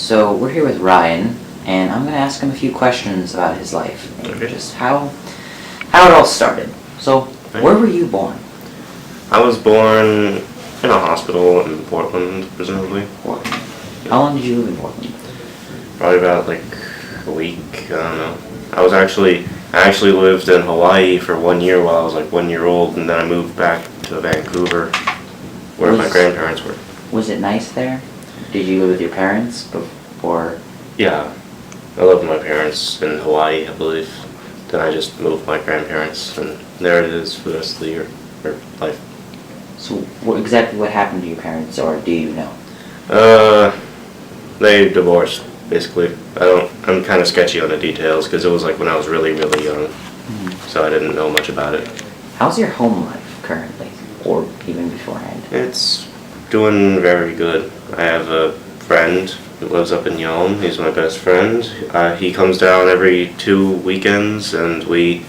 So we're here with Ryan, and I'm gonna ask him a few questions about his life and Okay. just how it all started. So, where were you born? I was born in a hospital in Portland, presumably. Portland. How long did you live in Portland? Probably about like a week, I don't know. I actually lived in Hawaii for 1 year while I was like 1 year old, and then I moved back to Vancouver, where my grandparents were. Was it nice there? Did you live with your parents before? Yeah, I lived with my parents in Hawaii, I believe. Then I just moved with my grandparents, and there it is for the rest of the year, or life. So, exactly what happened to your parents, or do you know? They divorced, basically. I'm kind of sketchy on the details because it was like when I was really, really young, so I didn't know much about it. How's your home life currently, or even beforehand? It's doing very good. I have a friend who lives up in Yelm. He's my best friend. He comes down every 2 weekends, and we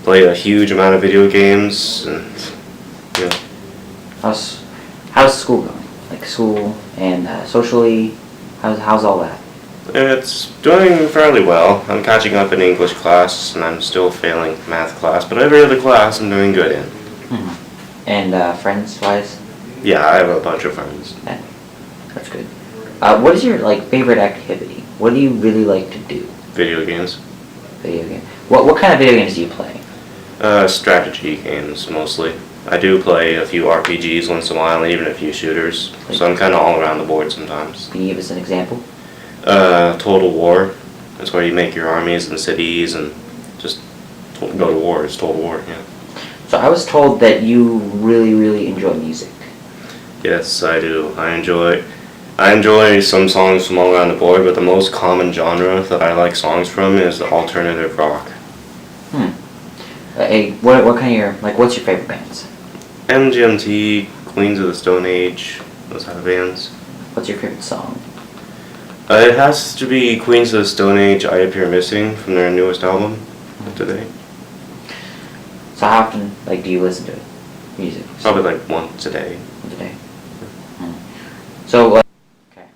play a huge amount of video games, and yeah. How's school going? Like school and socially, how's all that? It's doing fairly well. I'm catching up in English class, and I'm still failing math class, but every other class I'm doing good in. And friends-wise? Yeah, I have a bunch of friends. Yeah, that's good. What is your favorite activity? What do you really like to do? Video games. Video game. What kind of video games do you play? Strategy games, mostly. I do play a few RPGs once in a while, and even a few shooters, so I'm kind of all around the board sometimes. Can you give us an example? Total War. That's where you make your armies and cities and just go to war. It's Total War, yeah. So I was told that you really, really enjoy music. Yes, I do. I enjoy some songs from all around the board, but the most common genre that I like songs from is the alternative rock. What kind of what's your favorite bands? MGMT, Queens of the Stone Age, those kind of bands. What's your favorite song? It has to be Queens of the Stone Age, I Appear Missing, from their newest album, Today. So how often do you listen to it? Music? Probably like once a day. Once a day. So okay.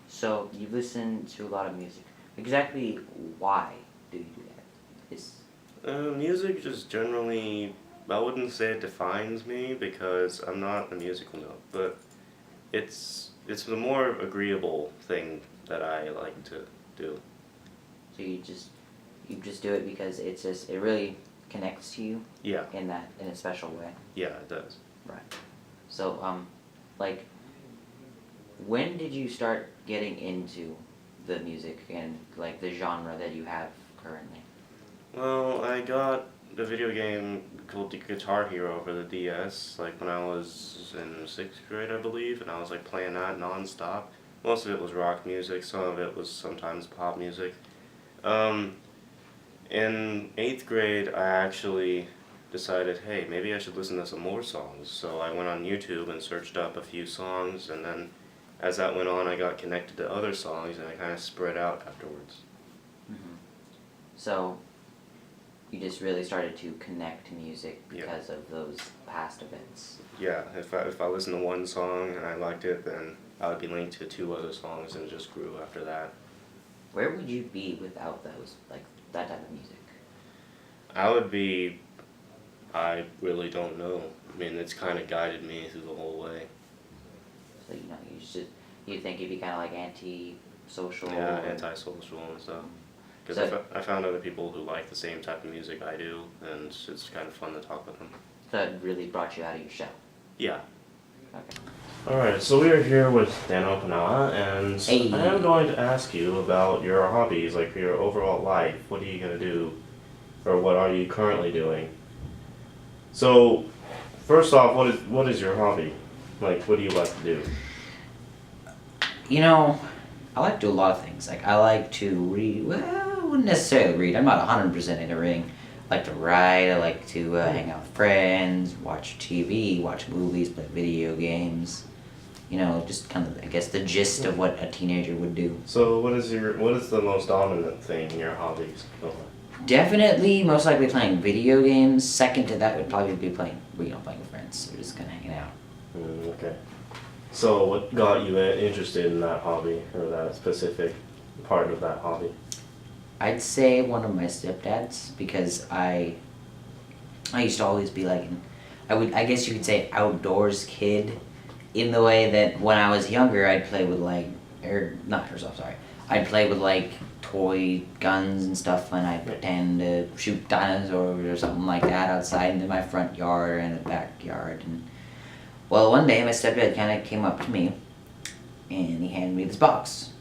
So you listen to a lot of music. Exactly why do you do that? Music just generally, I wouldn't say it defines me because I'm not a musical note, but it's the more agreeable thing that I like to do. So you just do it because it really connects to you. Yeah. In a special way. Yeah, it does. Right. So when did you start getting into the music and the genre that you have currently? Well, I got a video game called Guitar Hero for the DS, when I was in 6th grade, I believe, and I was playing that non-stop. Most of it was rock music, some of it was sometimes pop music. In 8th grade, I actually decided, hey, maybe I should listen to some more songs. So I went on YouTube and searched up a few songs, and then as that went on, I got connected to other songs, and I kind of spread out afterwards. So you just really started to connect to music because of those past events. Yeah, if I listened to one song and I liked it, then I would be linked to 2 other songs, and it just grew after that. Where would you be without those, that type of music? I really don't know. I mean, it's kind of guided me through the whole way. So you think you'd be kind of anti-social? Yeah, antisocial and stuff. Because I found other people who like the same type of music I do, and it's kind of fun to talk with them. So it really brought you out of your shell? Yeah. Okay. Alright, so we are here with Dan Opanawa, and Hey. I am going to ask you about your hobbies, your overall life. What are you going to do? Or what are you currently doing? So, first off, what is your hobby? What do you like to do? I like to do a lot of things. I like to read. Well, I wouldn't necessarily read. I'm not 100% into reading. I like to write. I like to hang out with friends, watch TV, watch movies, play video games. Just kind of, I guess, the gist of what a teenager would do. So, what is the most dominant thing in your hobbies? Definitely, most likely playing video games. Second to that would probably be playing with friends. We're just kind of hanging out. Okay. So what got you interested in that hobby or that specific part of that hobby? I'd say one of my stepdads, because I used to always be like I guess you could say outdoors kid, in the way that when I was younger I'd play with like not airsoft, sorry. I'd play with like toy guns and stuff, and I'd pretend to shoot dinosaurs or something like that outside in my front yard or in the backyard. And well, one day my stepdad kind of came up to me and he handed me this box.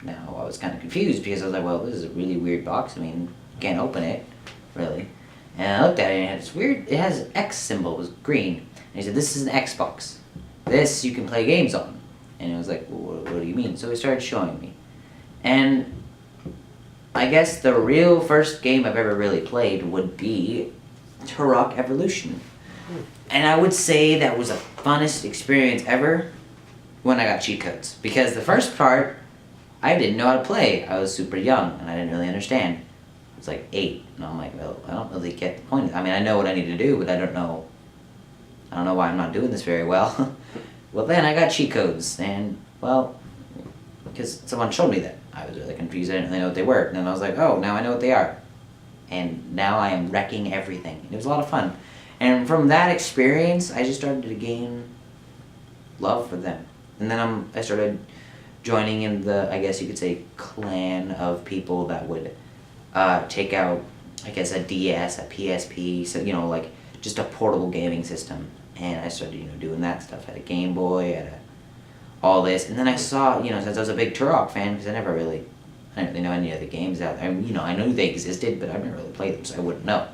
Now I was kind of confused because I was like, well, this is a really weird box. I mean, you can't open it, really. And I looked at it and it had this weird, it has an X symbol, it was green. And he said, this is an Xbox. This you can play games on. And I was like, well, what do you mean? So he started showing me. And I guess the real first game I've ever really played would be Turok Evolution. And I would say that was the funnest experience ever when I got cheat codes. Because the first part, I didn't know how to play. I was super young and I didn't really understand. I was like 8, and I'm like, well, I don't really get the point. I mean, I know what I need to do, but I don't know why I'm not doing this very well. Well, then I got cheat codes, and, well, because someone showed me that. I was really confused, I didn't really know what they were. And then I was like, oh, now I know what they are. And now I am wrecking everything. It was a lot of fun. And from that experience, I just started to gain love for them. And then I started joining in the, I guess you could say, clan of people that would take out, I guess, a DS, a PSP, so, you know, like, just a portable gaming system. And I started, you know, doing that stuff. I had a Game Boy, I had all this. And then I saw, you know, since I was a big Turok fan, because I didn't really know any other games out there. I mean, you know, I knew they existed, but I've never really played them, so I wouldn't know.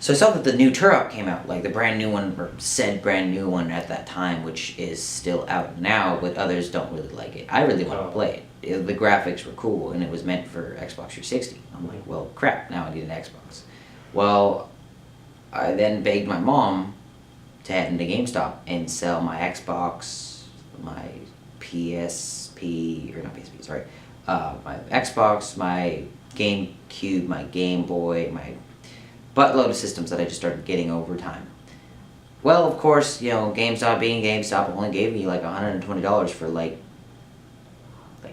So I saw that the new Turok came out, like the brand new one, or said brand new one at that time, which is still out now, but others don't really like it. I really want to play it. The graphics were cool, and it was meant for Xbox 360. I'm like, well, crap, now I need an Xbox. Well, I then begged my mom to head into GameStop and sell my Xbox, my PSP, or not PSP, sorry, my Xbox, my GameCube, my Game Boy, my buttload of systems that I just started getting over time. Well, of course, you know, GameStop being GameStop only gave me like $120 for like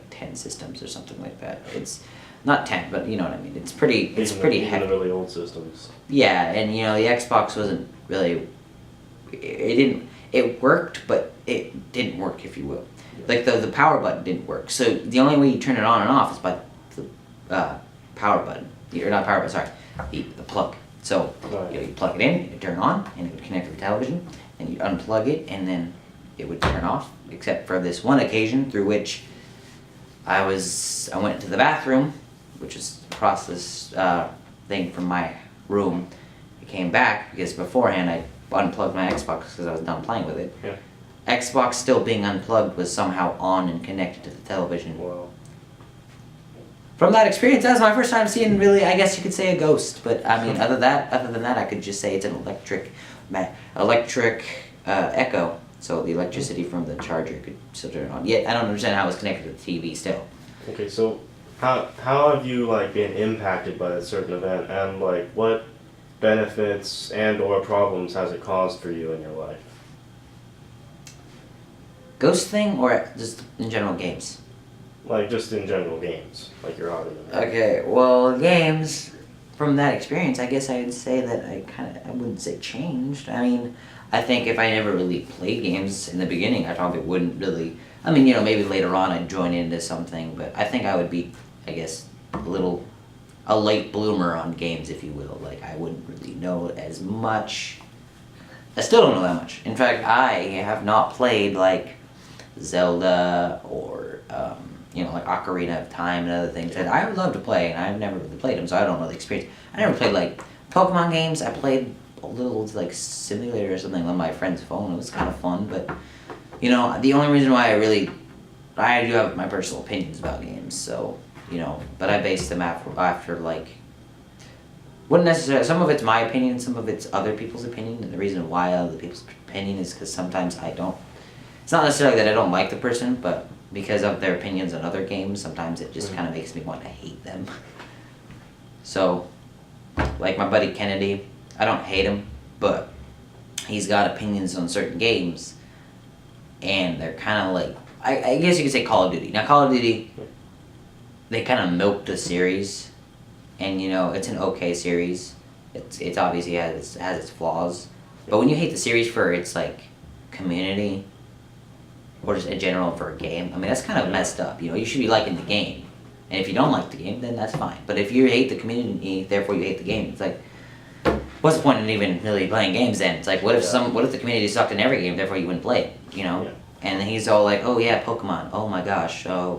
10 systems or something like that. It's not 10, but you know what I mean. It's pretty Even heavy. the really old systems. Yeah, and you know, the Xbox wasn't really, it worked, but it didn't work, if you will. Like the power button didn't work. So the only way you turn it on and off is by the power button. Or not power button, sorry, the plug. So you plug it in, it would turn on, and it would connect to the television, and you unplug it, and then it would turn off, except for this one occasion through which I went to the bathroom, which is across this thing from my room. I came back because beforehand I unplugged my Xbox because I was done playing with it. Yeah. Xbox still being unplugged was somehow on and connected to the television. Wow. From that experience, that was my first time seeing, really, I guess you could say, a ghost. But I mean, other than that, I could just say it's an electric echo. So the electricity from the charger could still turn on. Yet I don't understand how it's connected to the TV still. Okay, so how have you like been impacted by a certain event, and like what benefits and or problems has it caused for you in your life? Ghost thing, or just in general games? Like just in general games, like your hobby. Okay, well, games, from that experience, I guess I would say that I wouldn't say changed. I mean, I think if I never really played games in the beginning, I probably wouldn't really, I mean, you know, maybe later on I'd join into something, but I think I would be, I guess, a late bloomer on games, if you will. Like, I wouldn't really know as much. I still don't know that much. In fact, I have not played, like, Zelda or, you know, like Ocarina of Time and other things that I would love to play, and I've never really played them, so I don't know the experience. I never played, like, Pokemon games. I played a little, like, simulator or something on my friend's phone. It was kind of fun, but, you know, the only reason why I do have my personal opinions about games, so, you know, but I base them after like, wouldn't necessarily, some of it's my opinion, some of it's other people's opinion, and the reason why other people's opinion is because sometimes it's not necessarily that I don't like the person, but because of their opinions on other games, sometimes it just kind of makes me want to hate them. So, like my buddy Kennedy, I don't hate him, but he's got opinions on certain games and they're kind of like I guess you could say Call of Duty. Now Call of Duty, they kind of milked the series, and you know it's an okay series. It's obviously has its flaws, but when you hate the series for its like community, or just in general for a game, I mean that's kind of messed up. You know, you should be liking the game, and if you don't like the game, then that's fine. But if you hate the community, therefore you hate the game, it's like, what's the point in even really playing games then? It's like, what if the community sucked in every game, therefore you wouldn't play it, you know? Yeah. And he's all like, oh yeah, Pokemon, oh my gosh, On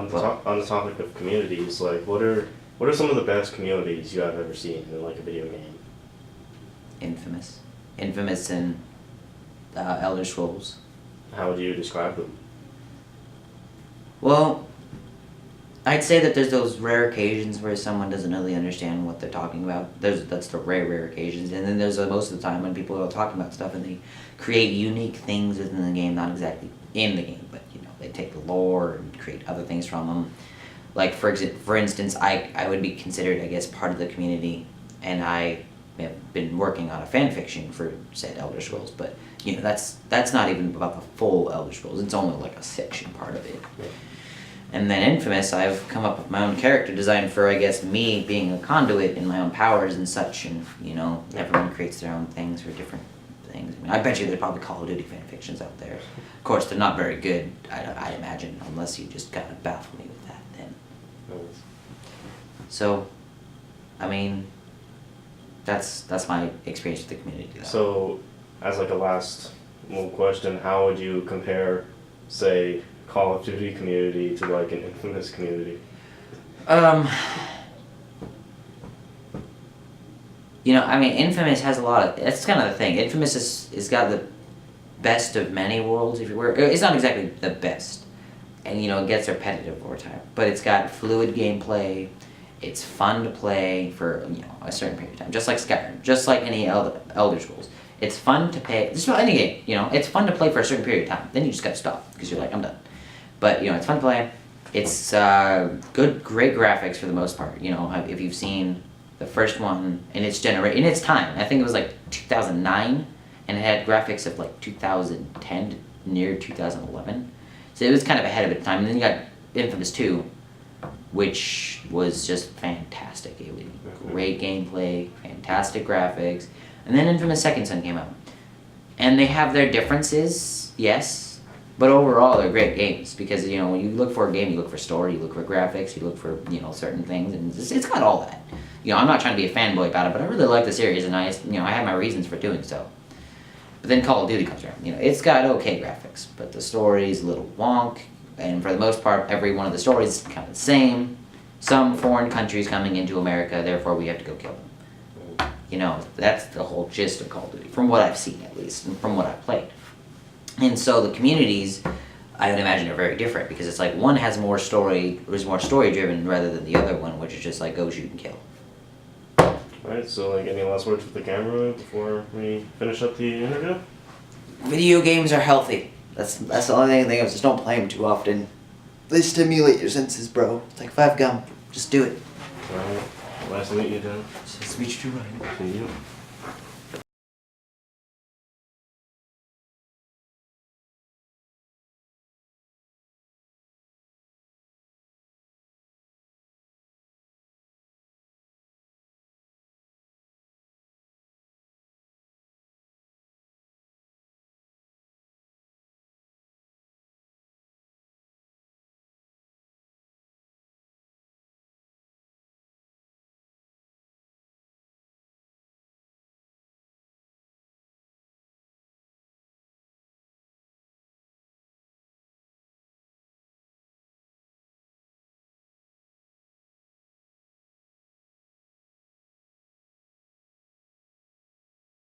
the topic of communities, like what are some of the best communities you have ever seen in like a video game? Infamous. Infamous and Elder Scrolls. How would you describe them? Well, I'd say that there's those rare occasions where someone doesn't really understand what they're talking about. That's the rare occasions, and then there's most of the time when people are talking about stuff and they create unique things within the game, not exactly in the game, but you know they take the lore and create other things from them. Like for instance, I would be considered, I guess, part of the community, and I have been working on a fan fiction for said Elder Scrolls, but you know that's not even about the full Elder Scrolls. It's only like a section part of it. Yeah. And then Infamous, I've come up with my own character design for, I guess, me being a conduit in my own powers and such, and, you know, everyone creates their own things for different things. I mean, I bet you there's probably Call of Duty fan fictions out there. Of course, they're not very good, I imagine, unless you just kind of baffle me with that then. Nice. So, I mean, that's my experience with the community, though. So, as like a last little question, how would you compare, say, Call of Duty community to like an Infamous community? You know, I mean, Infamous has a lot of. That's kind of the thing. Infamous is got the best of many worlds. If you were, it's not exactly the best, and you know, it gets repetitive over time. But it's got fluid gameplay. It's fun to play for a certain period of time, just like Skyrim, just like any Elder Scrolls. It's fun to play. Just about any game, you know. It's fun to play for a certain period of time. Then you just gotta stop because you're like, I'm done. But you know, it's fun to play. It's great graphics for the most part. You know, if you've seen the first one in its in its time, I think it was like 2009, and it had graphics of like 2010 to near 2011. So it was kind of ahead of its time. And then you got Infamous 2, which was just fantastic. It was great gameplay, fantastic graphics, and then Infamous Second Son came out, and they have their differences, yes. But overall, they're great games because, you know, when you look for a game, you look for story, you look for graphics, you look for, you know, certain things, and it's got all that. You know, I'm not trying to be a fanboy about it, but I really like the series, and I have my reasons for doing so. But then Call of Duty comes around. You know, it's got okay graphics, but the story's a little wonk, and for the most part, every one of the stories is kind of the same. Some foreign countries coming into America, therefore we have to go kill them. You know, that's the whole gist of Call of Duty, from what I've seen at least, and from what I've played. And so the communities, I would imagine, are very different because it's like one has more story, is more story driven rather than the other one, which is just like go shoot and kill. Alright, so like any last words with the camera before we finish up the interview? Video games are healthy. That's the only thing of. Just don't play them too often. They stimulate your senses, bro. It's like 5 gum. Just do it. Alright, nice to meet you, Dan. Just meet you, Ryan. See you.